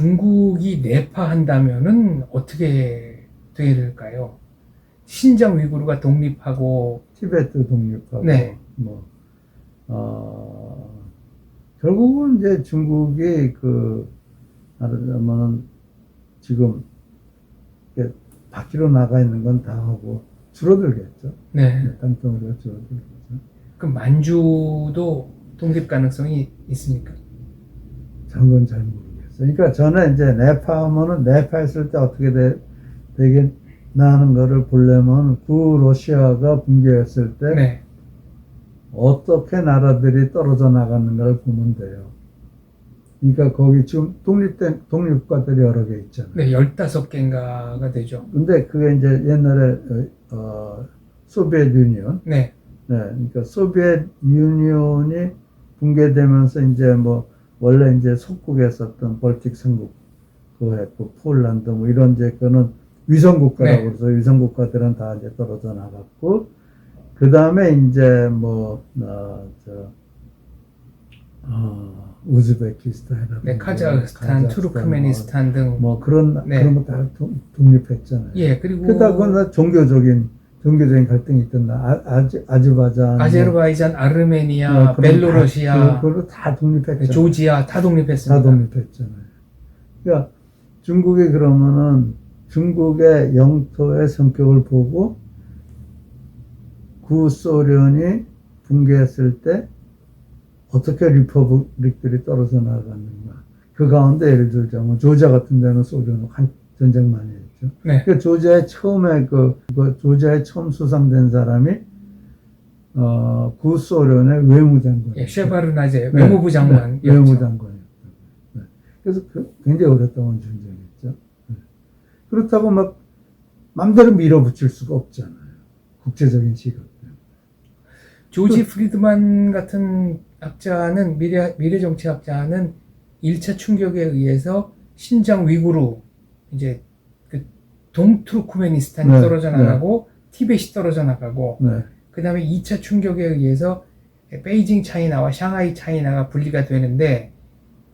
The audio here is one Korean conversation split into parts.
중국이 내파한다면은 어떻게 될까요? 신장 위구르가 독립하고 티베트 독립하고 네. 뭐 결국은 이제 중국이 말하자면 지금 이렇게 바퀴로 나가 있는 건 다 하고 줄어들겠죠. 네. 땅덩어리가 줄어들겠죠. 그럼 만주도 독립 가능성이 있습니까? 저는 건 잘 모르겠어요. 그러니까 저는 이제 내파하면은 내파했을 때 어떻게 되겠나 하는 거를 보려면 구러시아가 붕괴했을 때 네. 어떻게 어떻게 나라들이 떨어져 나갔는가를 보면 돼요. 그러니까 거기 지금 독립국가들이 여러 개 있잖아요. 네, 15개인가가 되죠. 근데 그게 이제 옛날에 소비에트 유니언. 네. 네, 그러니까 소비에트 유니온이 붕괴되면서 이제 뭐 원래 이제 속국했었던 벌틱 삼국 그거 했고 폴란드 뭐 이런 이제 그거는 위성국가라고 네. 해서 위성국가들은 다 이제 떨어져 나갔고 그 다음에 이제 우즈베키스탄이라든가 네, 카자흐스탄, 투르크메니스탄 등. 뭐 그런 네. 그런 거 다 독립했잖아요. 예, 그리고 그러다 그건 다 종교적인 갈등이 있던가 아제르바이잔, 아제르바이잔, 아르메니아, 벨로루시아, 그걸로 다 독립했잖아요. 조지아 다 독립했습니다. 다 독립했잖아요. 그러니까 중국이 그러면은 중국의 영토의 성격을 보고 구소련이 붕괴했을 때 어떻게 리퍼블릭들이 떨어져 나갔는가. 그 가운데 예를 들자면 조지아 같은 데는 소련하고 전쟁 많이 했죠. 네. 그 조지아에 처음에 조지아에 처음 수상된 사람이 구소련의 외무장관. 예, 셰바르나제 외무부 장관. 네, 외무장관이었죠. 네. 그래서 굉장히 오랫동안 존재했죠. 네. 그렇다고 막 맘대로 밀어붙일 수가 없잖아요. 국제적인 시각 때문에. 조지 프리드만 같은 학자는 미래 정치학자는 1차 충격에 의해서 신장 위구르 이제 그 동투르크메니스탄이 네, 떨어져 나가고 티벳이 떨어져 나가고 네. 그다음에 2차 충격에 의해서 베이징 차이나와 샹하이 차이나가 분리가 되는데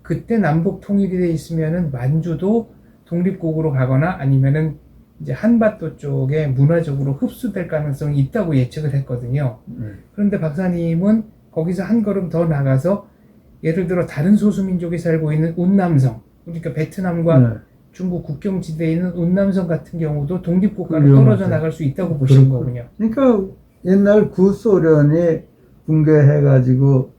그때 남북 통일이 돼 있으면은 만주도 독립국으로 가거나 아니면은 이제 한반도 쪽에 문화적으로 흡수될 가능성이 있다고 예측을 했거든요. 그런데 박사님은 거기서 한 걸음 더 나가서 예를 들어 다른 소수민족이 살고 있는 운남성, 그러니까 베트남과 네. 중국 국경지대에 있는 운남성 같은 경우도 독립국가로 위험하죠. 떨어져 나갈 수 있다고 보신 거군요. 그러니까 옛날 구소련이 붕괴해가지고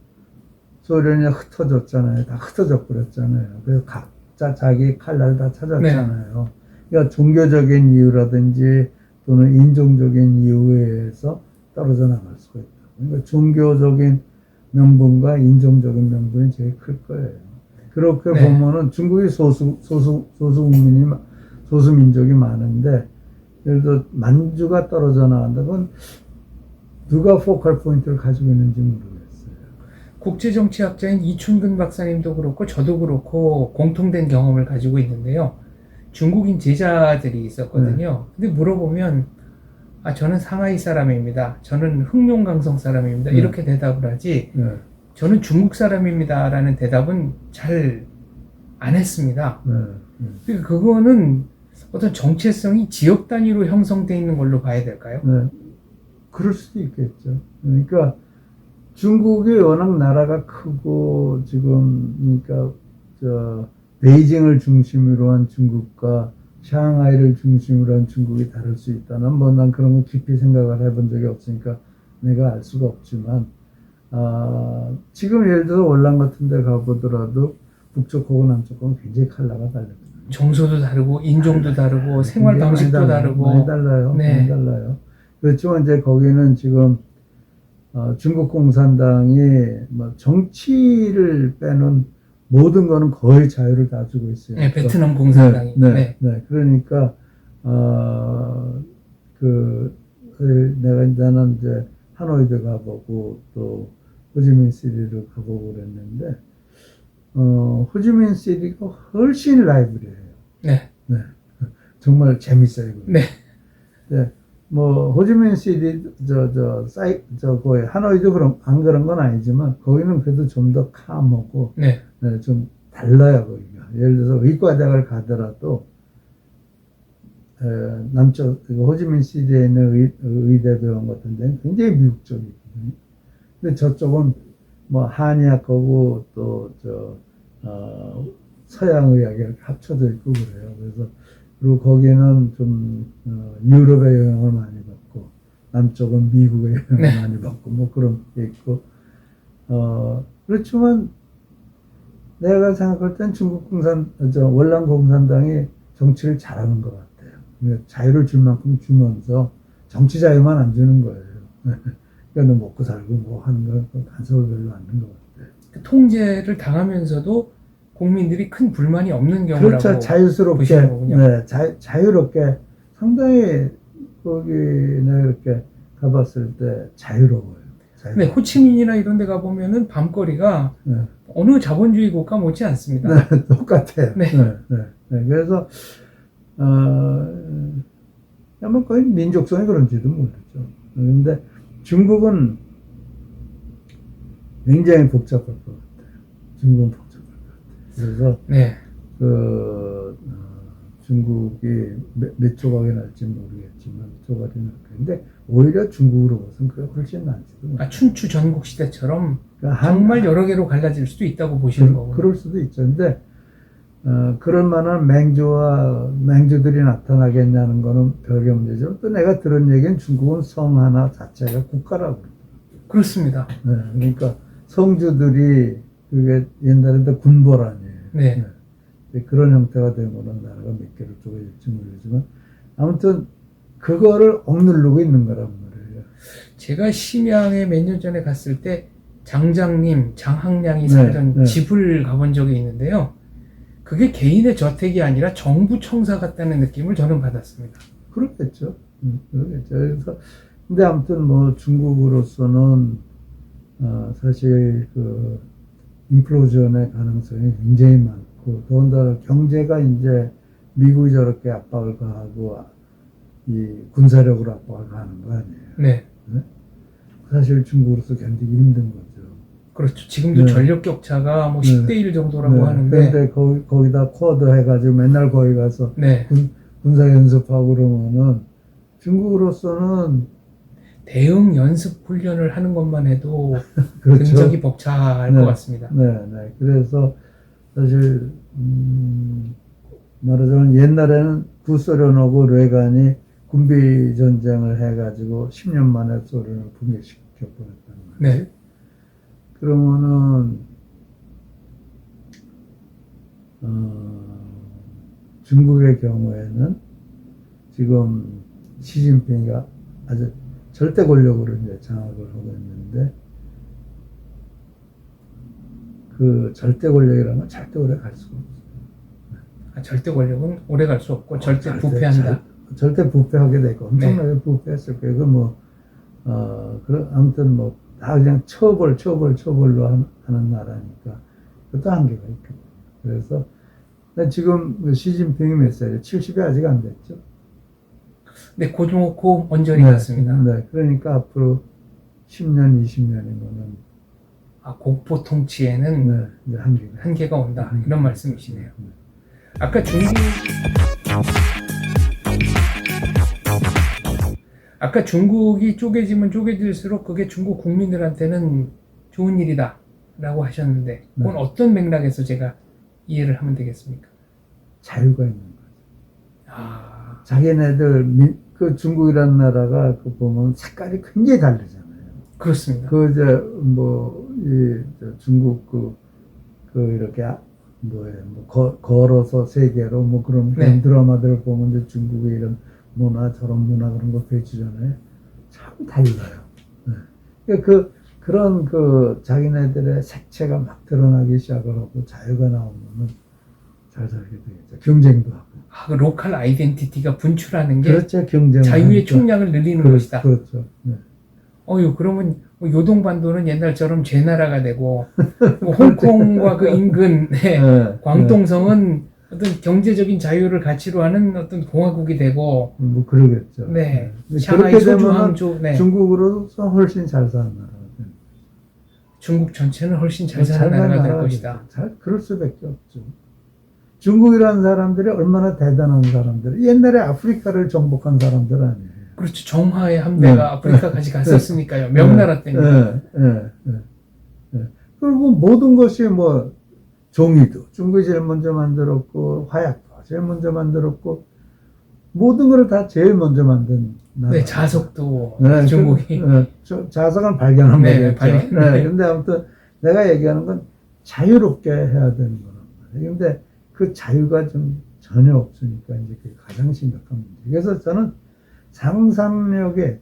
소련이 흩어졌잖아요. 다 흩어져 버렸잖아요. 그래서 각자 자기 칼날 다 찾았잖아요. 네. 그러니까 종교적인 이유라든지 또는 인종적인 이유에 의해서 떨어져 나갈 수가 있다. 그러니까 종교적인 명분과 인종적인 명분이 제일 클 거예요. 그렇게 네. 보면은 중국이 소수민족이 많은데 예를 들어 만주가 떨어져 나간다면 누가 포컬 포인트를 가지고 있는지 모르겠어요. 국제정치학자인 이춘근 박사님도 그렇고 저도 그렇고 공통된 경험을 가지고 있는데요. 중국인 제자들이 있었거든요. 근데 물어보면 저는 상하이 사람입니다. 저는 흥룡강성 사람입니다. 이렇게 대답을 하지 저는 중국 사람입니다. 라는 대답은 잘 안 했습니다. 그러니까 그거는 어떤 정체성이 지역 단위로 형성되어 있는 걸로 봐야 될까요? 네. 그럴 수도 있겠죠. 그러니까 중국이 워낙 나라가 크고 지금 그러니까 베이징을 중심으로 한 중국과 샹하이를 중심으로 한 중국이 다를 수 있다는 뭐 난 그런 거 깊이 생각을 해본 적이 없으니까 내가 알 수가 없지만 지금 예를 들어 월남 같은 데 가보더라도 북쪽하고 남쪽하고 굉장히 컬러가 다르거든요. 정서도 다르고 인종도 다르고 생활 방식도 다르고 많이 달라요. 네. 많이 달라요. 그렇지만 이제 거기는 지금 중국 공산당이 뭐 정치를 빼는 모든 거는 거의 자유를 다 주고 있어요. 네, 베트남 공산당이. 네. 그러니까 나는 이제 하노이도 가보고 또 호지민시티도 가보고 그랬는데 호지민시티가 훨씬 라이브리해요. 네. 정말 재밌어요. 네. 네. 뭐 호지민시티 거기 하노이도 안 그런 건 아니지만 거기는 그래도 좀 더 캄하고 네. 좀 달라요 거기가. 예를 들어서 의과대학을 가더라도 남쪽 호지민시티에 있는 의대병원 같은 데는 굉장히 미국적이거든요. 근데 저쪽은 뭐 한의학하고 또 서양의학이 합쳐져 있고 그래요. 그래서 그리고 거기는 좀 유럽의 영향을 많이 받고 남쪽은 미국의 영향을 네. 많이 받고 뭐 그런 게 있고 그렇지만 내가 생각할 땐 월남 공산당이 정치를 잘하는 것 같아요. 자유를 줄 만큼 주면서 정치 자유만 안 주는 거예요. 그러니까 너 먹고 살고 뭐 하는 건 간섭을 별로 안 하는 것 같아요. 그 통제를 당하면서도 국민들이 큰 불만이 없는 경우라고 그렇죠. 자유스럽게, 보시는 거군요. 네, 자유롭게 상당히 거기는 이렇게 가봤을 때 자유로워요. 근데 호치민이나 이런 데 가보면은 밤거리가 네. 어느 자본주의 국가 못지 않습니다. 네, 똑같아요. 네. 네. 그래서 아마 거의 민족성이 그런지도 모르죠. 그런데 중국은 굉장히 복잡할 것 같아요. 중국은 복잡할 것 같아요. 그래서 네. 중국이 몇 조각이 날지 모르겠지만 조각이 날 텐데 오히려 중국으로 봐서는 그게 훨씬 낫지도 못해요. 춘추 전국 시대처럼 그러니까 정말 여러 개로 갈라질 수도 있다고 보시는 거군요. 그럴 수도 있죠. 근데 그럴 만한 맹주들이 나타나겠냐는 거는 별개 문제죠. 또 내가 들은 얘기는 중국은 성 하나 자체가 국가라고 그렇습니다. 네, 그러니까 성주들이 그게 옛날에 군벌 아니에요. 네. 그런 형태가 되면은 나라가 몇 개로 쪼개질지 모르지만 아무튼 그거를 억누르고 있는 거란 말이에요. 제가 심양에 몇 년 전에 갔을 때 장장님, 장학량이 살던 네. 집을 가본 적이 있는데요. 그게 개인의 저택이 아니라 정부 청사 같다는 느낌을 저는 받았습니다. 그렇겠죠. 그렇겠죠. 그래서 근데 아무튼 뭐 중국으로서는 사실 그 인플로전의 가능성이 굉장히 많고 더군다나 경제가 이제 미국이 저렇게 압박을 가하고 이 군사력으로 압박을 가하는 거 아니에요. 네. 사실 중국으로서 견디기 힘든 거죠. 그렇죠. 지금도 네. 전력 격차가 뭐 네. 10대 1 정도라고 네. 하는데. 그런데 거기다 쿼드 해가지고 맨날 거기 가서 네. 군사 연습하고 그러면은 중국으로서는 대응 연습 훈련을 하는 것만 해도 그렇죠. 굉장히 벅차할 네. 것 같습니다. 네. 그래서 사실 말하자면 옛날에는 구소련하고 레간이 군비 전쟁을 해가지고 10년 만에 소련을 붕괴시켜 버렸단 말이에요. 네. 그러면은 중국의 경우에는 지금 시진핑이가 아주 절대 권력으로 이제 장악을 하고 있는데 그 절대 권력이라는 건 절대 오래 갈 수가 없어요. 절대 권력은 오래 갈 수 없고 절대 부패한다. 절대 부패하게 되고 엄청나게 네. 부패했을 거예요. 아무튼 뭐 다 그냥 처벌로 하는 나라니까 그것도 한계가 있거든요. 그래서 지금 시진핑이 몇 살이에요? 70이 아직 안 됐죠. 네, 고종고 언저리 같습니다. 네, 그러니까 앞으로 10년, 20년이면은 국보 통치에는 이제 한계가 온다. 이런 말씀이시네요. 네. 아까 중국이 쪼개지면 쪼개질수록 그게 중국 국민들한테는 좋은 일이다 라고 하셨는데 그건 어떤 맥락에서 제가 이해를 하면 되겠습니까? 자유가 있는 거죠. 자기네들 그 중국이라는 나라가 그 보면 색깔이 굉장히 다르잖아요. 그렇습니다. 중국 이렇게 걸어서 세계로 뭐 그런 드라마들을 보면 이제 중국의 이런 문화 저런 문화 그런 거 보여주잖아요. 참 달라요. 네. 그런 자기네들의 색채가 막 드러나기 시작을 하고 자유가 나오면은 잘 살게 되겠죠. 경쟁도 하고. 그 로컬 아이덴티티가 분출하는 게 그렇죠. 경쟁. 자유의 총량을 늘리는 것이다. 그렇죠. 네. 그러면 요동반도는 옛날처럼 제나라가 되고 홍콩과 그 인근 광동성은 어떤 경제적인 자유를 가치로 하는 어떤 공화국이 되고 뭐 그러겠죠. 네. 샹하이 그렇게 되면 중국으로서 훨씬 잘 사는 나라가 됩니다. 중국 전체는 훨씬 잘 사는 나라가 될 것이다. 그럴 수밖에 없죠. 중국이라는 사람들이 얼마나 대단한 사람들. 옛날에 아프리카를 정복한 사람들 아니에요. 그렇죠. 정화의 함대가 네. 아프리카까지 갔었으니까요. 명나라 때문에. 그리고 모든 것이 뭐 종이도 중국이 제일 먼저 만들었고 화약도 제일 먼저 만들었고 모든 걸 다 제일 먼저 만든 나라. 네, 자석도 네, 중국이. 자석은 발견한 네, 거겠죠. 근데 아무튼 내가 얘기하는 건 자유롭게 해야 되는 거란 말이에요. 근데 그 자유가 좀 전혀 없으니까 이제 그게 가장 심각한 문제. 그래서 저는 상상력에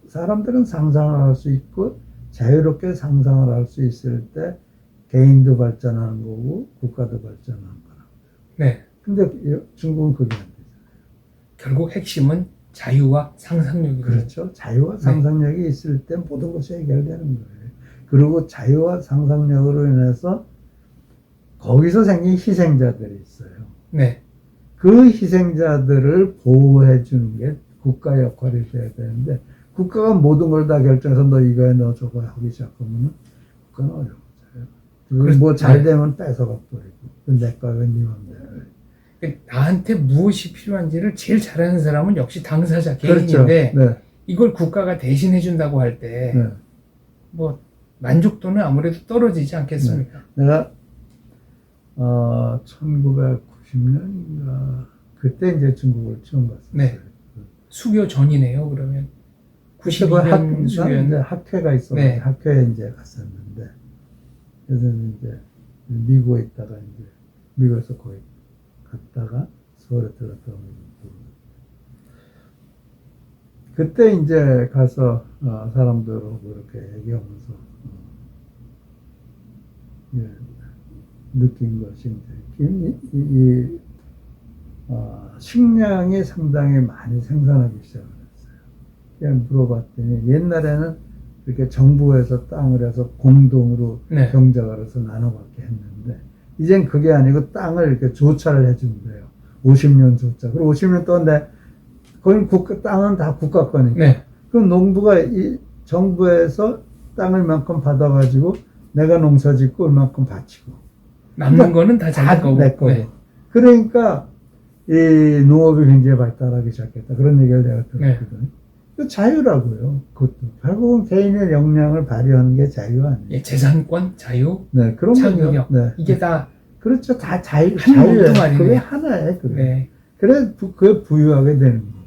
사람들은 상상을 할 수 있고 자유롭게 상상을 할 수 있을 때 개인도 발전하는 거고 국가도 발전하는 거라고. 네. 근데 중국은 그게 안 되잖아요. 결국 핵심은 자유와 상상력이죠. 그렇죠. 자유와 상상력이 있을 때 모든 것이 해결되는 거예요. 그리고 자유와 상상력으로 인해서 거기서 생긴 희생자들이 있어요. 네. 그 희생자들을 보호해 주는 게 국가 역할이 돼야 되는데 국가가 모든 걸 다 결정해서 너 이거에 너 저거 하기 시작하면 국가는 어려워져요. 뭐 잘 되면 뺏어가 버리고 내 거야 네 맘대로. 나한테 무엇이 필요한지를 제일 잘하는 사람은 역시 당사자 그렇죠. 개인인데 네. 이걸 국가가 대신해 준다고 할 때 네. 뭐 만족도는 아무래도 떨어지지 않겠습니까? 내가 1990년인가 그때 이제 중국을 처음 갔어요. 네. 수교 전이네요. 그러면 그때 그 92년 수교였는데 학회가 있어서 네. 학회에 이제 갔었는데 그래서 이제 미국에 있다가 이제 미국에서 거의 갔다가 서울에 들어갔다 오고 그때 이제 가서 사람들하고 이렇게 얘기하면서 예, 느낀 것이 이제 식량이 상당히 많이 생산하기 시작을 했어요. 그냥 물어봤더니 옛날에는 이렇게 정부에서 땅을 해서 공동으로 네. 경작을 해서 나눠받게 했는데 이젠 그게 아니고 땅을 이렇게 조차를 해준대요. 50년 조차. 그리고 50년 동안 거기 땅은 다 국가 거니까. 네. 그럼 농부가 이 정부에서 땅을 만큼 받아가지고 내가 농사 짓고 얼만큼 바치고. 남는 거는 다 자기 거고. 내 거고. 네. 그러니까 이 농업이 굉장히 발달하기 시작했다. 그런 얘기를 내가 들었거든요. 그 자유라고요. 그것도. 결국은 개인의 역량을 발휘하는 게 자유 아니에요. 예, 재산권, 자유, 네, 그런 창의력. 거죠. 네. 이게 다 그렇죠. 다 자유, 한 자유예요. 몸뚱아리네. 그게 하나예요. 그게. 네. 그래, 그걸 부유하게 되는 거예요.